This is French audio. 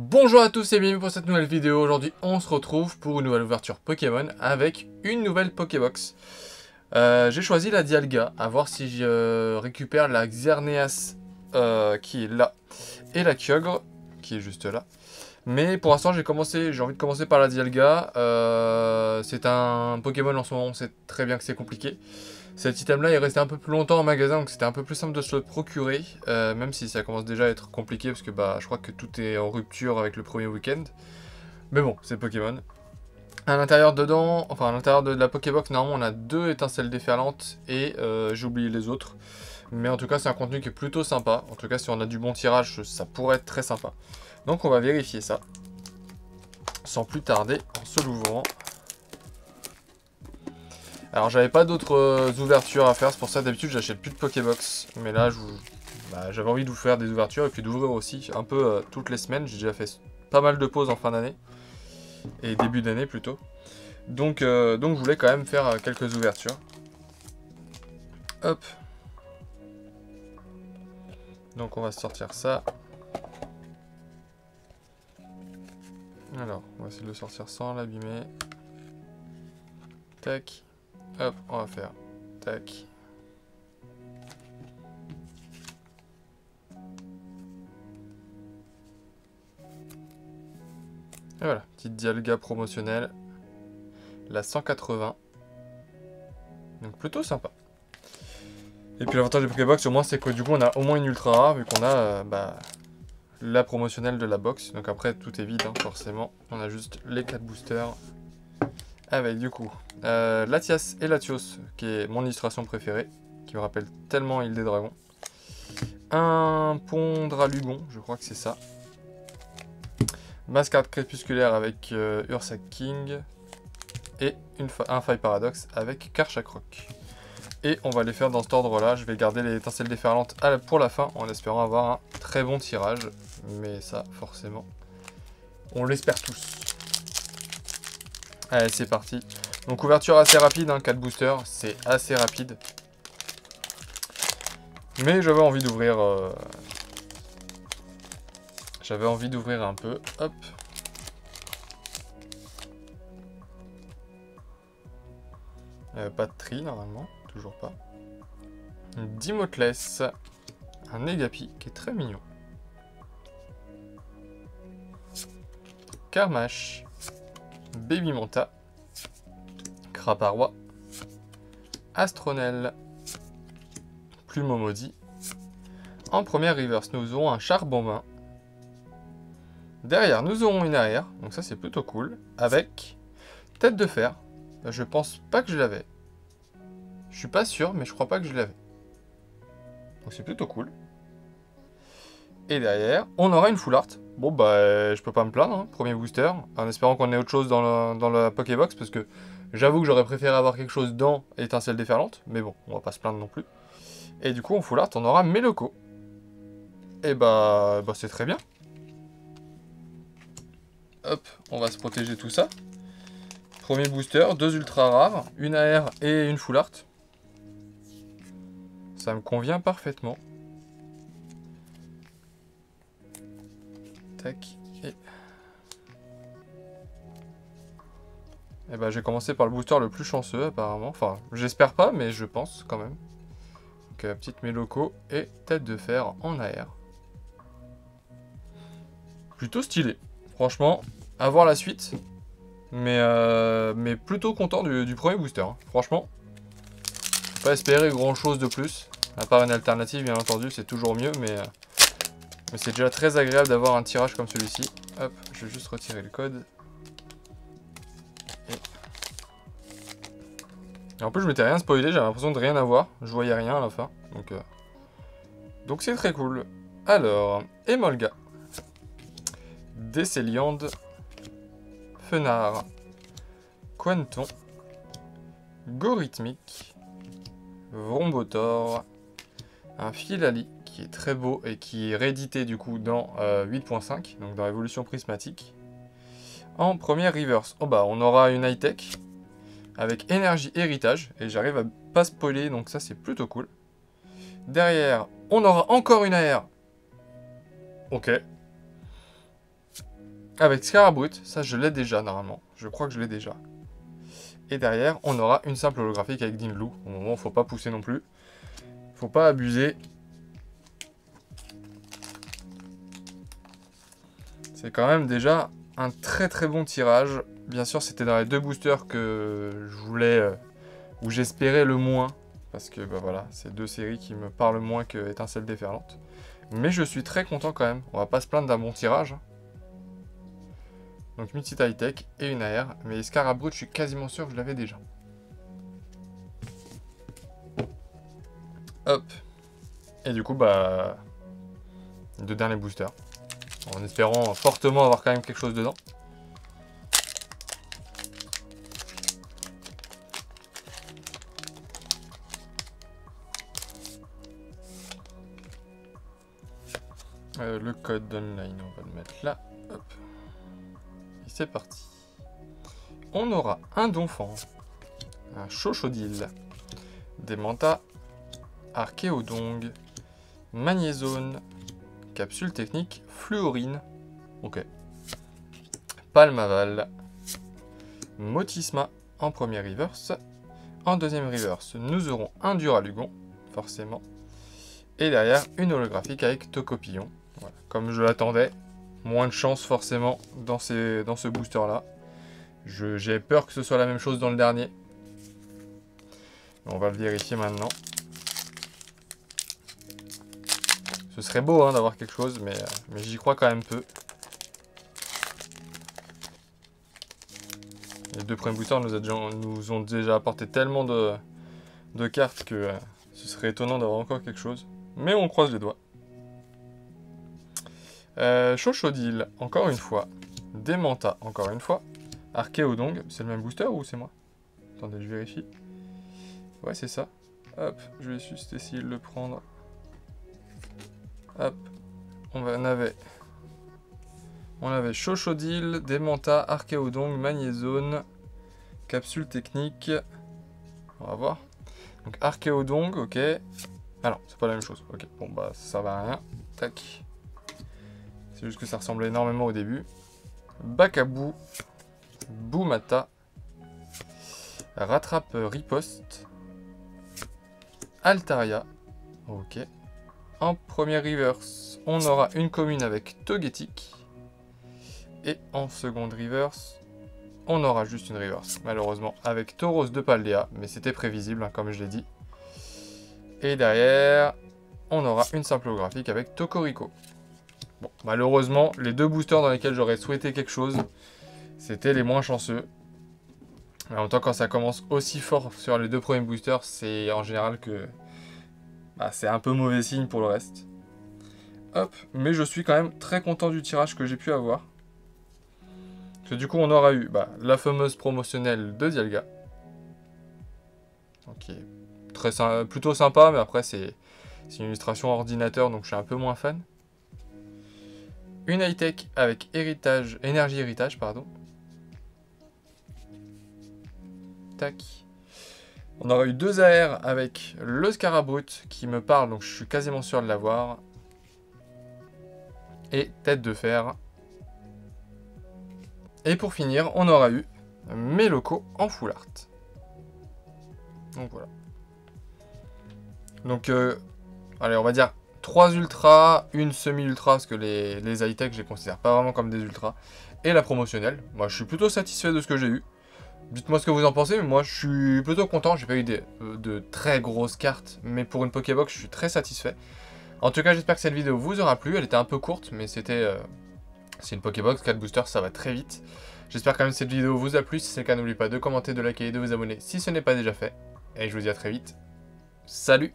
Bonjour à tous et bienvenue pour cette nouvelle vidéo. Aujourd'hui on se retrouve pour une nouvelle ouverture Pokémon avec une nouvelle Pokébox. J'ai choisi la Dialga, à voir si je récupère la Xerneas qui est là et la Kyogre qui est juste là. Mais pour l'instant j'ai envie de commencer par la Dialga. C'est un Pokémon en ce moment, on sait très bien que c'est compliqué. Cet item là est resté un peu plus longtemps en magasin, donc c'était un peu plus simple de se le procurer, même si ça commence déjà à être compliqué parce que bah je crois que tout est en rupture avec le premier week-end. Mais bon, c'est Pokémon. À l'intérieur dedans, enfin à l'intérieur de la Pokébox, normalement on a 2 étincelles déferlantes et j'ai oublié les autres. Mais en tout cas c'est un contenu qui est plutôt sympa. En tout cas si on a du bon tirage, ça pourrait être très sympa. Donc on va vérifier ça. Sans plus tarder, en se l'ouvrant. Alors j'avais pas d'autres ouvertures à faire, c'est pour ça d'habitude j'achète plus de Pokébox. Mais là j'avais envie de vous faire des ouvertures et puis d'ouvrir aussi un peu toutes les semaines. J'ai déjà fait pas mal de pauses en fin d'année. Et début d'année plutôt. Donc je voulais quand même faire quelques ouvertures. Hop. Donc on va sortir ça. Alors, on va essayer de le sortir sans l'abîmer. Tac. Hop, on va faire. Tac. Et voilà, petite Dialga promotionnelle. La 180. Donc plutôt sympa. Et puis l'avantage des Pokébox au moins c'est que du coup on a au moins une ultra rare vu qu'on a la promotionnelle de la box. Donc après tout est vide hein, forcément. On a juste les 4 boosters. Avec du coup Latias et Latios qui est mon illustration préférée. Qui me rappelle tellement Île des Dragons. Un Pondralugon, je crois que c'est ça. Mascarade crépusculaire avec Ursa King. Et un Faille Paradoxe avec Karchakroc. Et on va les faire dans cet ordre-là. Je vais garder les étincelles déferlantes pour la fin, en espérant avoir un très bon tirage. Mais ça, forcément, on l'espère tous. Allez, c'est parti. Donc, ouverture assez rapide, hein, 4 boosters, c'est assez rapide. Mais j'avais envie d'ouvrir... J'avais envie d'ouvrir un peu. Hop. Pas de tri, normalement. Toujours pas. Dimotless. Un Negapi qui est très mignon. Karmash. Baby Manta. Craparois. Astronel. Plumeau maudit. En première reverse, nous aurons un Charbonmain. Derrière, nous aurons une AR. Donc ça, c'est plutôt cool. Avec Tête de Fer. Je pense pas que je l'avais. Je suis pas sûr, mais je crois pas que je l'avais. Donc c'est plutôt cool. Et derrière, on aura une full art. Bon bah, je peux pas me plaindre, hein. Premier booster. En espérant qu'on ait autre chose dans la Pokébox, parce que j'avoue que j'aurais préféré avoir quelque chose dans Étincelle déferlante. Mais bon, on va pas se plaindre non plus. Et du coup, en full art, on aura Meloko. Et bah c'est très bien. Hop, on va se protéger tout ça. Premier booster, 2 ultra rares, une AR et une full art. Ça me convient parfaitement. Tac. Et bah j'ai commencé par le booster le plus chanceux apparemment. Enfin, j'espère pas, mais je pense quand même. Donc petite Meloko et Tête de Fer en AR. Plutôt stylé. Franchement, à voir la suite. Mais plutôt content du premier booster. Hein. Franchement, pas espérer grand chose de plus. À part une alternative, bien entendu, c'est toujours mieux. Mais c'est déjà très agréable d'avoir un tirage comme celui-ci. Hop, je vais juste retirer le code. Et en plus, je m'étais rien spoilé, j'avais l'impression de rien avoir. Je voyais rien à la fin. Donc c'est très cool. Alors, Emolga. Décéliande. Fenard. Quanton. Gorhythmique. Vrombotor. Un Filali qui est très beau et qui est réédité du coup dans 8.5, donc dans l'évolution prismatique. En première reverse, oh bah on aura une high-tech avec énergie héritage, et j'arrive à pas spoiler, donc ça c'est plutôt cool. Derrière, on aura encore une AR. Ok. avec Scarabrut. Ça, je l'ai déjà, normalement. Je crois que je l'ai déjà. Et derrière, on aura une simple holographique avec Dingloo. Au moment où il faut pas pousser non plus. Faut pas abuser. C'est quand même déjà un très très bon tirage. Bien sûr, c'était dans les deux boosters que je voulais, où j'espérais le moins. Parce que bah voilà, c'est deux séries qui me parlent moins que Étincelle déferlante. Mais je suis très content quand même. On va pas se plaindre d'un bon tirage. Donc Mythsite High-Tech et une AR. Mais Scarabrut, je suis quasiment sûr que je l'avais déjà. Hop. Et du coup, bah... les deux derniers boosters. En espérant fortement avoir quand même quelque chose dedans. Le code online, on va le mettre là. Hop. Et c'est parti. On aura un Donphan, un Chochodile, des Manta, Archéodong, Magnézone, Capsule technique, Fluorine, ok, Palmaval, Motisma en premier reverse. En deuxième reverse, nous aurons un Duralugon, forcément. Et derrière, une holographique avec Tocopillon. Voilà. Comme je l'attendais, moins de chance forcément dans ce booster-là. J'ai peur que ce soit la même chose dans le dernier. On va le vérifier maintenant. Ce serait beau hein, d'avoir quelque chose, mais j'y crois quand même peu. Les deux premiers boosters nous ont déjà apporté tellement de cartes que ce serait étonnant d'avoir encore quelque chose. Mais on croise les doigts. Chochodile, encore une fois. Demanta, encore une fois. Archéodong, c'est le même booster ou c'est moi? Attendez, je vérifie. Ouais, c'est ça. Hop, je vais juste essayer de le prendre. Hop, on avait Chochodile, Demanta, Archéodong, Magnézone, Capsule technique. On va voir. Donc Archéodong, ok. Ah non, c'est pas la même chose. Ok, bon bah ça sert à rien. Tac. C'est juste que ça ressemblait énormément au début. Bakabou, Boumata, Rattrape Riposte, Altaria. Ok. En premier reverse, on aura une commune avec Togetic. Et en seconde reverse, on aura juste une reverse, malheureusement, avec Tauros de Paldea. Mais c'était prévisible, hein, comme je l'ai dit. Et derrière, on aura une simple holographique avec Tocorico. Bon, malheureusement, les deux boosters dans lesquels j'aurais souhaité quelque chose, c'était les moins chanceux. Mais en même temps, quand ça commence aussi fort sur les deux premiers boosters, c'est en général que bah, c'est un peu mauvais signe pour le reste. Hop, mais je suis quand même très content du tirage que j'ai pu avoir. Parce que du coup, on aura eu bah, la fameuse promotionnelle de Dialga. Ok, plutôt sympa, mais après, c'est une illustration ordinateur, donc je suis un peu moins fan. Une high-tech avec énergie héritage, pardon. Tac. On aura eu deux AR avec le Scarabrut qui me parle, donc je suis quasiment sûr de l'avoir. Et tête de fer. Et pour finir, on aura eu mes locaux en full art. Donc voilà. Donc, allez, on va dire 3 ultras, une semi-ultra, parce que les high-tech, je les considère pas vraiment comme des ultras. Et la promotionnelle. Moi, je suis plutôt satisfait de ce que j'ai eu. Dites-moi ce que vous en pensez, mais moi, je suis plutôt content. J'ai pas eu de très grosses cartes, mais pour une Pokébox, je suis très satisfait. En tout cas, j'espère que cette vidéo vous aura plu. Elle était un peu courte, mais c'est une Pokébox, 4 boosters, ça va très vite. J'espère quand même que cette vidéo vous a plu. Si c'est le cas, n'oubliez pas de commenter, de liker et de vous abonner si ce n'est pas déjà fait. Et je vous dis à très vite. Salut!